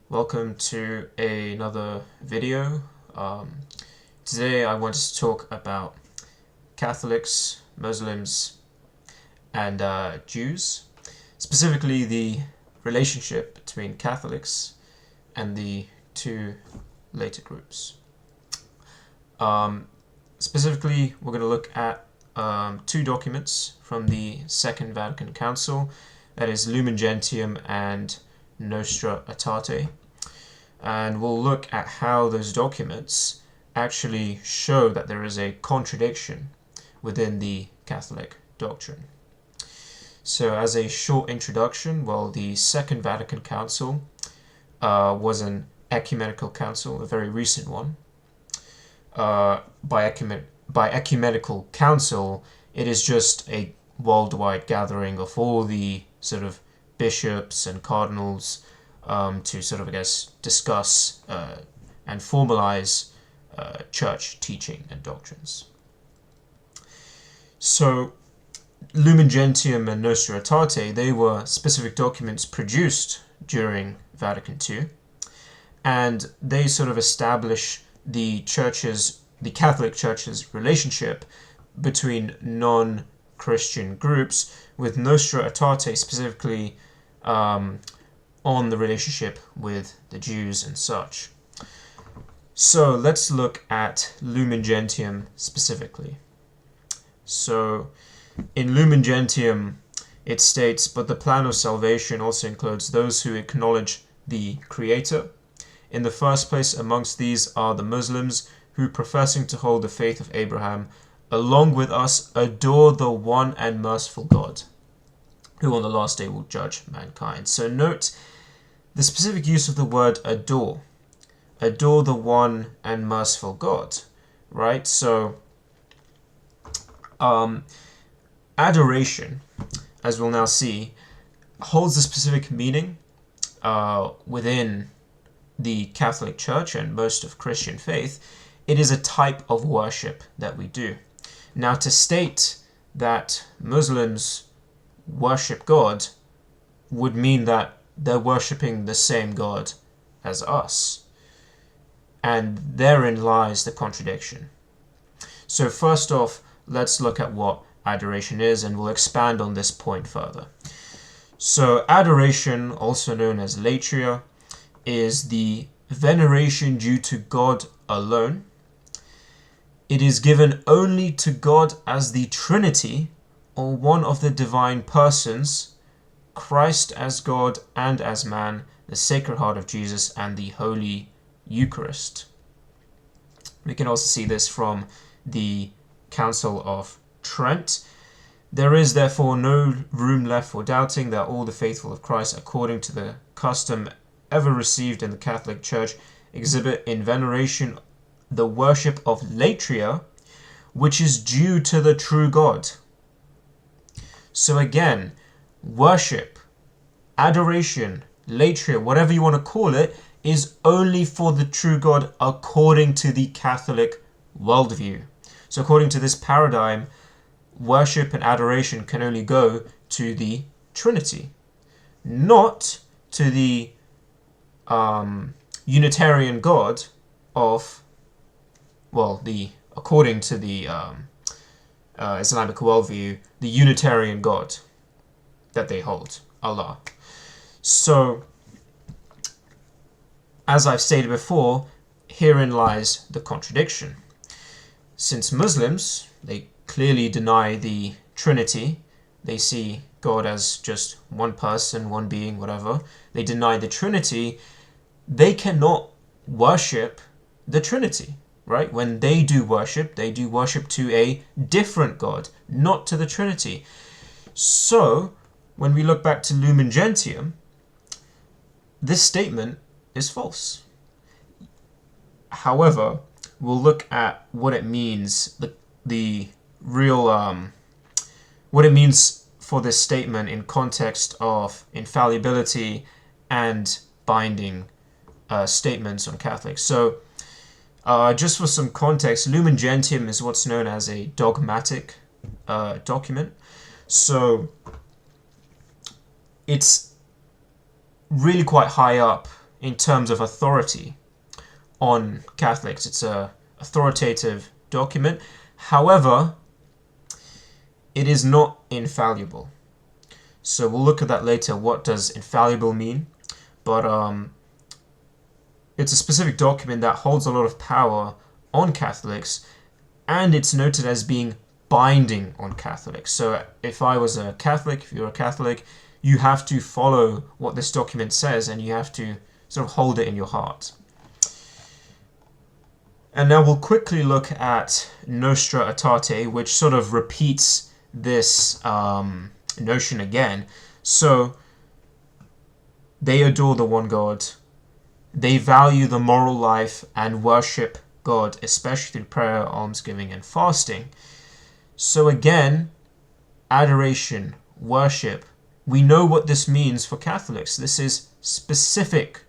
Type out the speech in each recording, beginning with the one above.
Welcome to another video. Today I want to talk about Catholics, Muslims, and Jews, specifically the relationship between Catholics and the two later groups. Specifically, we're going to look at two documents from the Second Vatican Council, that is Lumen Gentium and Nostra Aetate, and we'll look at how those documents actually show that there is a contradiction within the Catholic doctrine. So as a short introduction, well, the Second Vatican Council was an ecumenical council, a very recent one. By ecumenical council, it is just a worldwide gathering of all the sort of bishops and cardinals to sort of, discuss and formalize church teaching and doctrines. So, Lumen Gentium and Nostra Aetate, they were specific documents produced during Vatican II, and they sort of establish the Catholic Church's relationship between non-Christian groups, with Nostra Aetate specifically on the relationship with the Jews and such. So let's look at Lumen Gentium specifically. So in Lumen Gentium it states, "But the plan of salvation also includes those who acknowledge the Creator. In the first place amongst these are the Muslims, who, professing to hold the faith of Abraham, along with us adore the one and merciful God, who on the last day will judge mankind." So note the specific use of the word adore. Adore the one and merciful God, right? So adoration, as we'll now see, holds a specific meaning within the Catholic Church and most of Christian faith. It is a type of worship that we do. Now, to state that Muslims worship God would mean that they're worshipping the same God as us. And therein lies the contradiction. So first off, let's look at what adoration is, and we'll expand on this point further. So adoration, also known as latria, is the veneration due to God alone. It is given only to God as the Trinity, or one of the divine persons, Christ as God and as man, the Sacred Heart of Jesus, and the Holy Eucharist. We can also see this from the Council of Trent. "There is therefore no room left for doubting that all the faithful of Christ, according to the custom ever received in the Catholic Church, exhibit in veneration the worship of latria, which is due to the true God." So again, worship, adoration, latria, whatever you want to call it, is only for the true God according to the Catholic worldview. So according to this paradigm, worship and adoration can only go to the Trinity, not to the Unitarian God of, according to the Islamic worldview, the Unitarian God that they hold, Allah. So, as I've stated before, herein lies the contradiction. Since Muslims, they clearly deny the Trinity, they see God as just one person, one being, whatever. They deny the Trinity. They cannot worship the Trinity, right? When they do worship to a different God, not to the Trinity. So, when we look back to Lumen Gentium, this statement is false. However, we'll look at what it means, the real, what it means for this statement in context of infallibility and binding statements on Catholics. So, just for some context, Lumen Gentium is what's known as a dogmatic document. So, it's really quite high up in terms of authority on Catholics. It's a authoritative document. However, it is not infallible. So we'll look at that later. What does infallible mean? But it's a specific document that holds a lot of power on Catholics, and it's noted as being binding on Catholics. So if I was a Catholic, if you're a Catholic, you have to follow what this document says, and you have to sort of hold it in your heart. And now we'll quickly look at Nostra Aetate, which sort of repeats this notion again. So they adore the one God. They value the moral life and worship God, especially through prayer, almsgiving, and fasting. So again, adoration, worship, we know what this means for Catholics. This is specific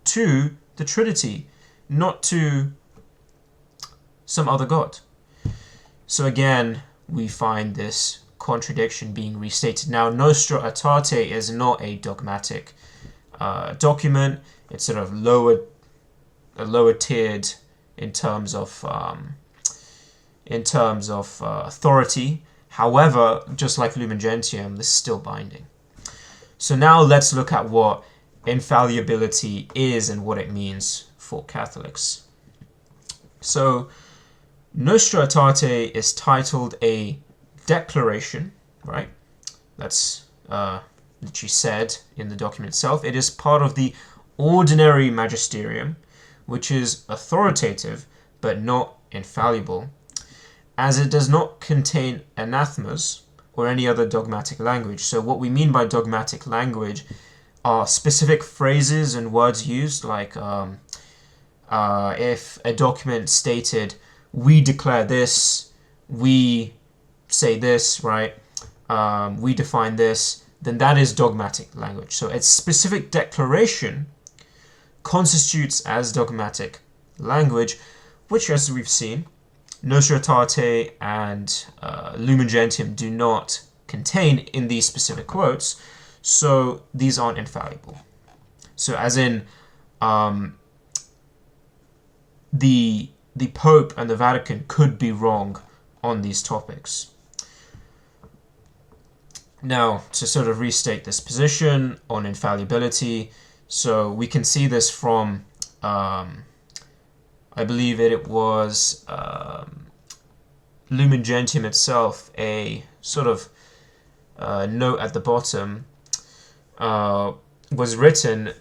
to the Trinity, not to some other God. So again, we find this contradiction being restated. Now, Nostra Aetate is not a dogmatic document. It's sort of lower tiered in terms of authority. However, just like Lumen Gentium, this is still binding. So now let's look at what infallibility is and what it means for Catholics. So Nostra Aetate is titled a declaration, right? That's literally said in the document itself. It is part of the ordinary magisterium, which is authoritative but not infallible, as it does not contain anathemas or any other dogmatic language. So what we mean by dogmatic language are specific phrases and words used, like if a document stated, we declare this, we say this, right? We define this, then that is dogmatic language. So its specific declaration constitutes as dogmatic language, which, as we've seen, Nostra Aetate and Lumen Gentium do not contain in these specific quotes, so these aren't infallible. So as in, the Pope and the Vatican could be wrong on these topics. Now, to sort of restate this position on infallibility, so we can see this from, I believe it was Lumen Gentium itself, a sort of note at the bottom was written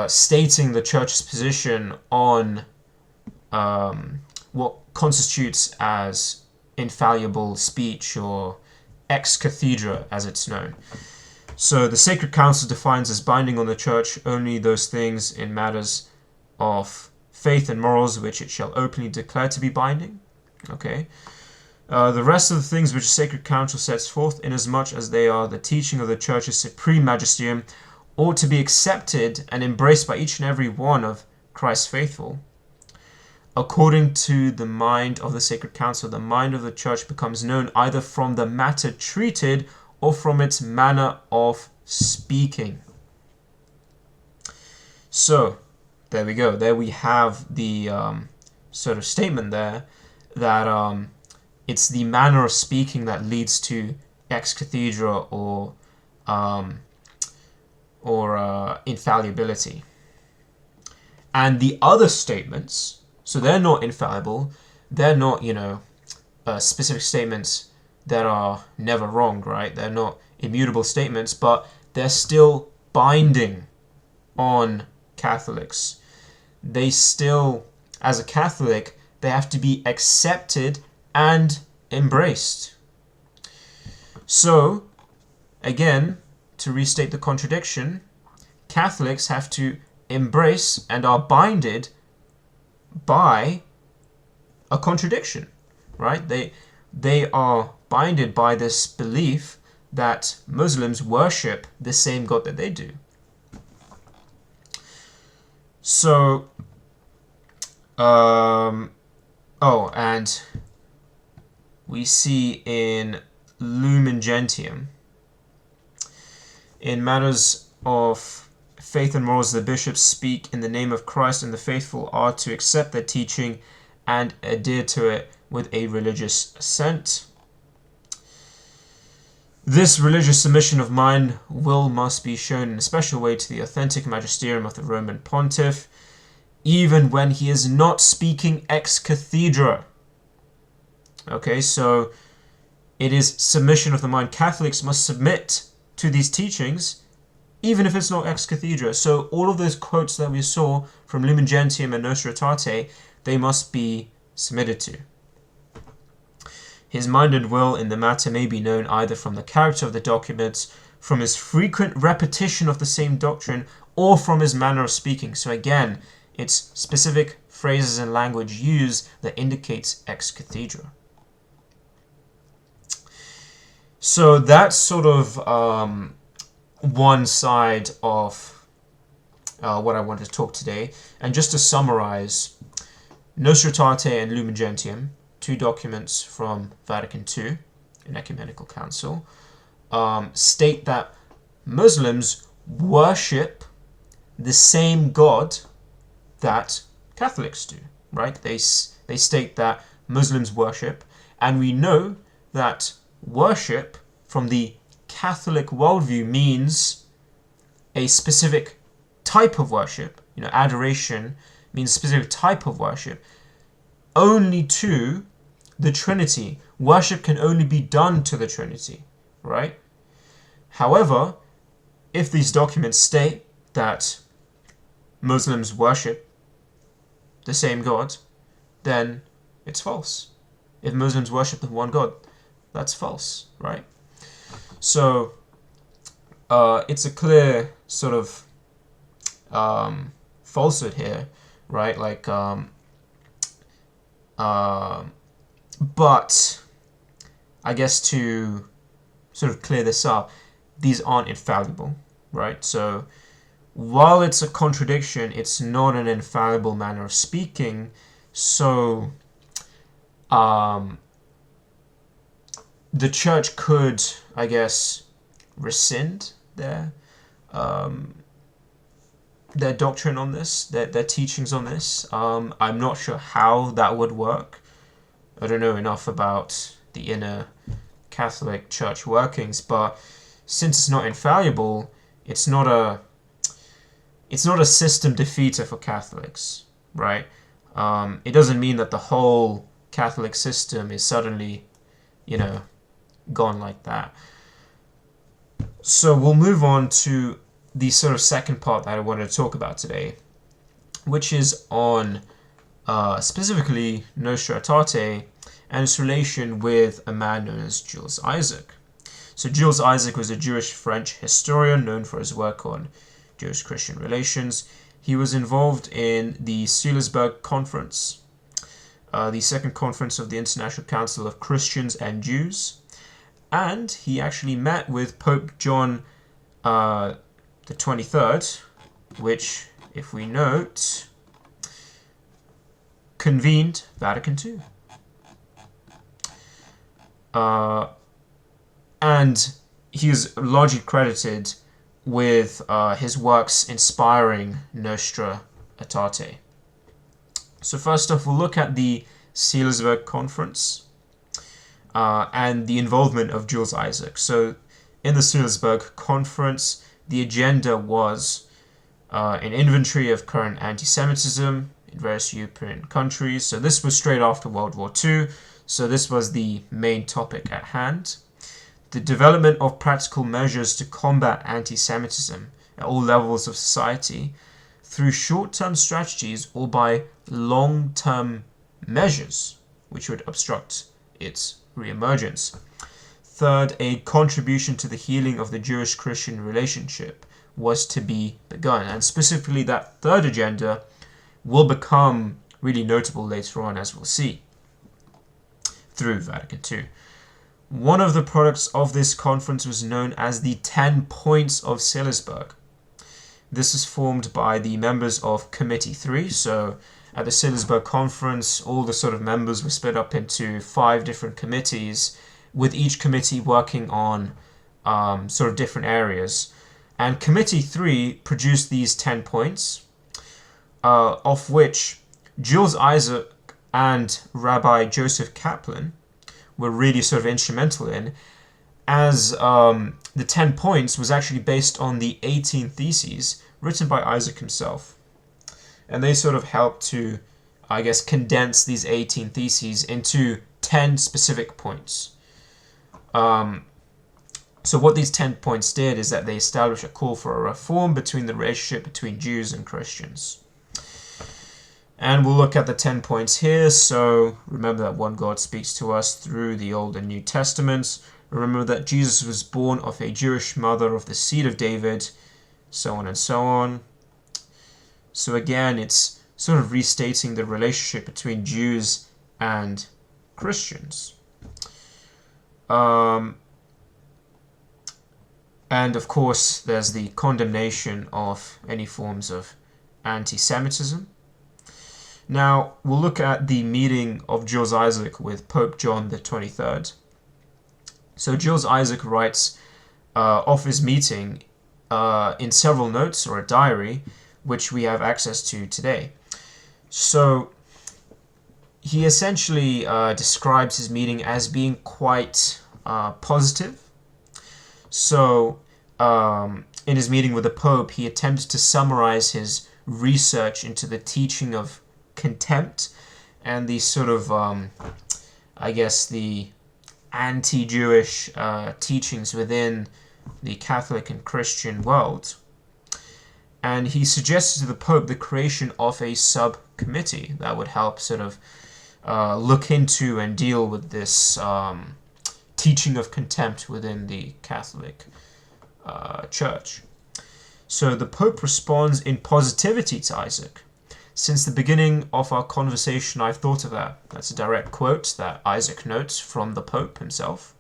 stating the Church's position on what constitutes as infallible speech, or ex cathedra as it's known. So the Sacred Council defines as binding on the Church only those things in matters of faith and morals which it shall openly declare to be binding. Okay. The rest of the things which the Sacred Council sets forth, inasmuch as they are the teaching of the Church's supreme magisterium, ought to be accepted and embraced by each and every one of Christ's faithful. According to the mind of the Sacred Council, the mind of the Church becomes known either from the matter treated or from its manner of speaking. So, there we go. There we have the sort of statement there that it's the manner of speaking that leads to ex cathedra or infallibility. And the other statements, so they're not infallible, they're not, specific statements that are never wrong, right? They're not immutable statements, but they're still binding on Catholics. They still, as a Catholic, they have to be accepted and embraced. So, again, to restate the contradiction, Catholics have to embrace and are binded by a contradiction, right? They are binded by this belief that Muslims worship the same God that they do. So, and we see in Lumen Gentium, in matters of faith and morals, the bishops speak in the name of Christ, and the faithful are to accept their teaching and adhere to it with a religious assent. This religious submission of mind must be shown in a special way to the authentic magisterium of the Roman pontiff, even when he is not speaking ex cathedra. Okay, so it is submission of the mind. Catholics must submit to these teachings, even if it's not ex cathedra. So all of those quotes that we saw from Lumen Gentium and Nostra Aetate, they must be submitted to. His mind and will in the matter may be known either from the character of the documents, from his frequent repetition of the same doctrine, or from his manner of speaking. So again, it's specific phrases and language used that indicates ex cathedra. So that's sort of one side of what I want to talk today. And just to summarize, Nostra Aetate and Lumen Gentium, two documents from Vatican II, an ecumenical council, state that Muslims worship the same God that Catholics do, right? They state that Muslims worship, and we know that worship from the Catholic worldview means a specific type of worship. Adoration means a specific type of worship only to the Trinity. Worship can only be done to the Trinity, right? However, if these documents state that Muslims worship the same God, then it's false. If Muslims worship the one God, that's false, right? So it's a clear sort of falsehood here, right? But I guess to sort of clear this up, these aren't infallible, right? So while it's a contradiction, it's not an infallible manner of speaking. So the church could, I guess, rescind their doctrine on this, their teachings on this. I'm not sure how that would work. I don't know enough about the inner Catholic Church workings, but since it's not infallible, it's not a system defeater for Catholics, right? It doesn't mean that the whole Catholic system is suddenly, gone like that. So we'll move on to the sort of second part that I wanted to talk about today, which is on specifically Nostra Aetate and its relation with a man known as Jules Isaac. So Jules Isaac was a Jewish-French historian known for his work on Jewish-Christian relations. He was involved in the Salzburg Conference, the second conference of the International Council of Christians and Jews, and he actually met with Pope John the 23rd, which, if we note, convened Vatican II. And he is largely credited with his works inspiring Nostra Aetate. So first off, we'll look at the Salzburg Conference and the involvement of Jules Isaac. So in the Salzburg Conference, the agenda was an inventory of current anti-Semitism in various European countries. So this was straight after World War II. So this was the main topic at hand. The development of practical measures to combat anti-Semitism at all levels of society through short-term strategies or by long-term measures which would obstruct its re-emergence. Third, a contribution to the healing of the Jewish-Christian relationship was to be begun. And specifically, that third agenda will become really notable later on, as we'll see, through Vatican II. One of the products of this conference was known as the 10 Points of Salzburg. This is formed by the members of Committee 3. So at the Salzburg Conference, all the sort of members were split up into 5 different committees, with each committee working on sort of different areas. And Committee 3 produced these 10 points, of which Jules Isaac and Rabbi Joseph Kaplan were really sort of instrumental in, as the 10 points was actually based on the 18 theses written by Isaac himself. And they sort of helped to, I guess, condense these 18 theses into 10 specific points. So what these 10 points did is that they established a call for a reform between the relationship between Jews and Christians. And we'll look at the 10 points here. So remember that one God speaks to us through the Old and New Testaments. Remember that Jesus was born of a Jewish mother of the seed of David, so on and so on. So again, it's sort of restating the relationship between Jews and Christians. And of course, there's the condemnation of any forms of anti-Semitism. Now, we'll look at the meeting of Jules Isaac with Pope John the 23rd. So Jules Isaac writes of his meeting in several notes or a diary, which we have access to today. So he essentially describes his meeting as being quite positive. So in his meeting with the Pope, he attempted to summarize his research into the teaching of contempt and the sort of, I guess, the anti-Jewish teachings within the Catholic and Christian world. And he suggested to the Pope the creation of a subcommittee that would help sort of look into and deal with this teaching of contempt within the Catholic Church. So the Pope responds in positivity to Isaac. Since the beginning of our conversation, I've thought of that. That's a direct quote that Isaac notes from the Pope himself.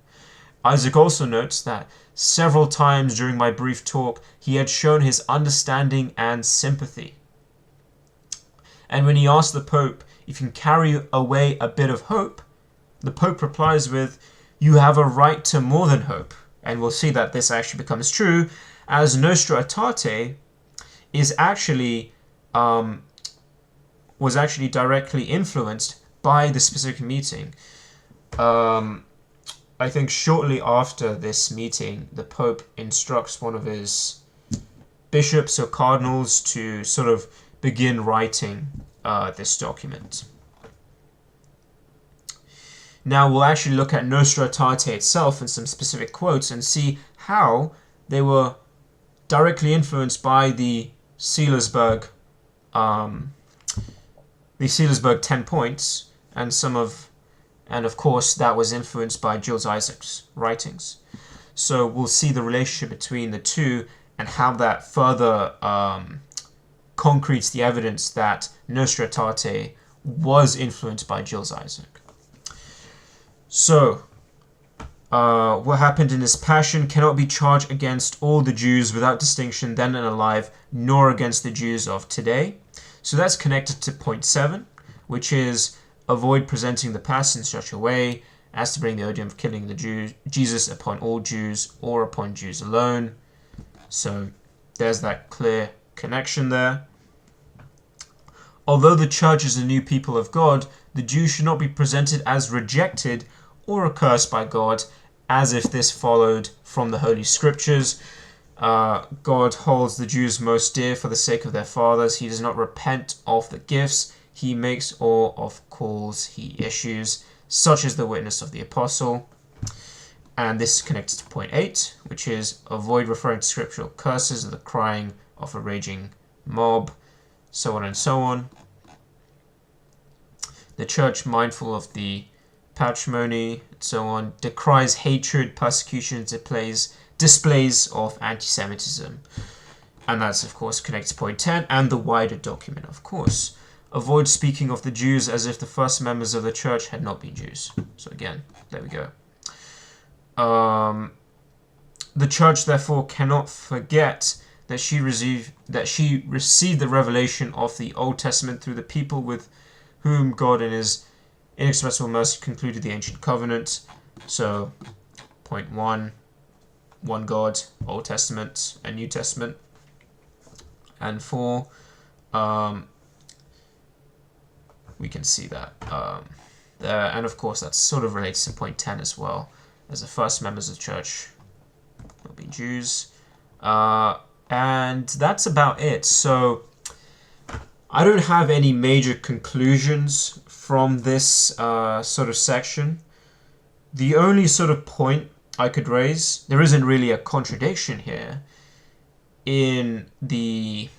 Isaac also notes that several times during my brief talk, he had shown his understanding and sympathy. And when he asked the Pope if he can carry away a bit of hope, the Pope replies with, "You have a right to more than hope." And we'll see that this actually becomes true, as Nostra Aetate is actually was actually directly influenced by the specific meeting. I think shortly after this meeting, the Pope instructs one of his bishops or cardinals to sort of begin writing this document. Now we'll actually look at Nostra Aetate itself and some specific quotes and see how they were directly influenced by the Seelersburg 10 points, and of course that was influenced by Jules Isaac's writings. So we'll see the relationship between the two and how that further concretes the evidence that Nostra Aetate was influenced by Jules Isaac. So, what happened in his passion cannot be charged against all the Jews without distinction then and alive, nor against the Jews of today. So that's connected to point 7, which is avoid presenting the past in such a way as to bring the odium of killing the Jews, Jesus upon all Jews or upon Jews alone. So there's that clear connection there. Although the church is a new people of God, the Jews should not be presented as rejected or accursed by God, as if this followed from the Holy Scriptures. God holds the Jews most dear for the sake of their fathers. He does not repent of the gifts he makes or of calls he issues, such as the witness of the apostle. And this is connected to point 8, which is avoid referring to scriptural curses or the crying of a raging mob, so on and so on. The church, mindful of the patrimony and so on, decries hatred, persecution, displays of anti-Semitism. And that's, of course, connected to point 10 and the wider document, of course. Avoid speaking of the Jews as if the first members of the church had not been Jews. So again, there we go. The church, therefore, cannot forget that she received the revelation of the Old Testament through the people with whom God in his inexpressible mercy concluded the ancient covenant. So, point 1. one God, Old Testament and New Testament. And 4, we can see that there. And of course, that sort of relates to point 10 as well, as the first members of the church will be Jews. And that's about it. So I don't have any major conclusions from this sort of section. The only sort of point I could raise, there isn't really a contradiction here in the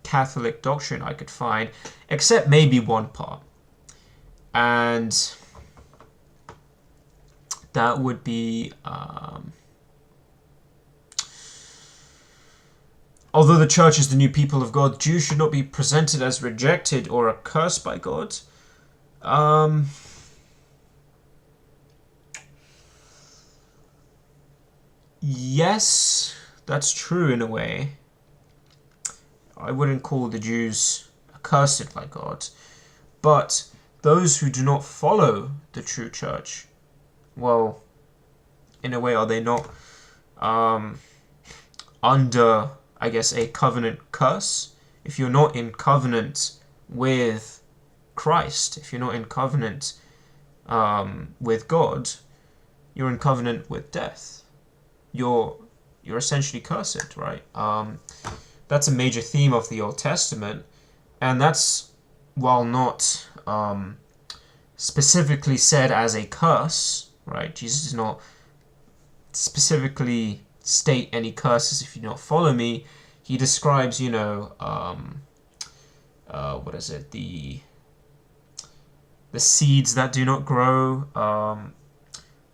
Catholic doctrine I could find, except maybe one part. And that would be, although the church is the new people of God, Jews should not be presented as rejected or accursed by God. Yes, that's true in a way. I wouldn't call the Jews accursed by God, but those who do not follow the true church, well, in a way, are they not under, I guess, a covenant curse? If you're not in covenant with Christ, if you're not in covenant with God, you're in covenant with death. You're essentially cursed, right? That's a major theme of the Old Testament, and that's, while not specifically said as a curse, right? Jesus does not specifically state any curses if you don't follow me. He describes, what is it? The seeds that do not grow. I'm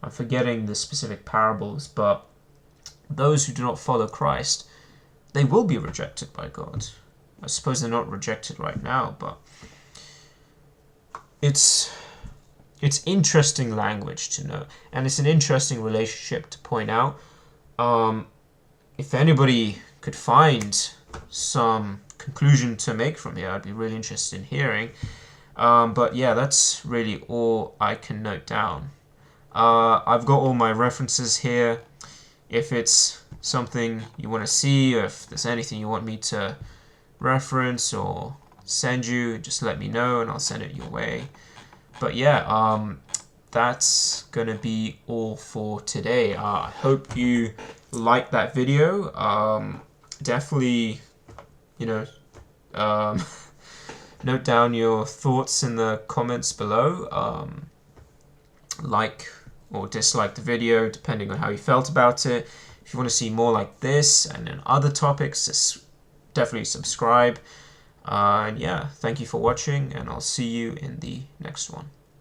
forgetting the specific parables, but those who do not follow Christ, they will be rejected by God. I suppose they're not rejected right now, but it's interesting language to know, and it's an interesting relationship to point out. If anybody could find some conclusion to make from here, I'd be really interested in hearing. But yeah, that's really all I can note down. I've got all my references here. If it's something you want to see, or if there's anything you want me to reference or send you, just let me know and I'll send it your way. But yeah, that's gonna be all for today. I hope you liked that video. Definitely, note down your thoughts in the comments below. Like or dislike the video depending on how you felt about it. If you want to see more like this and then other topics, just definitely subscribe. And yeah, thank you for watching, and I'll see you in the next one.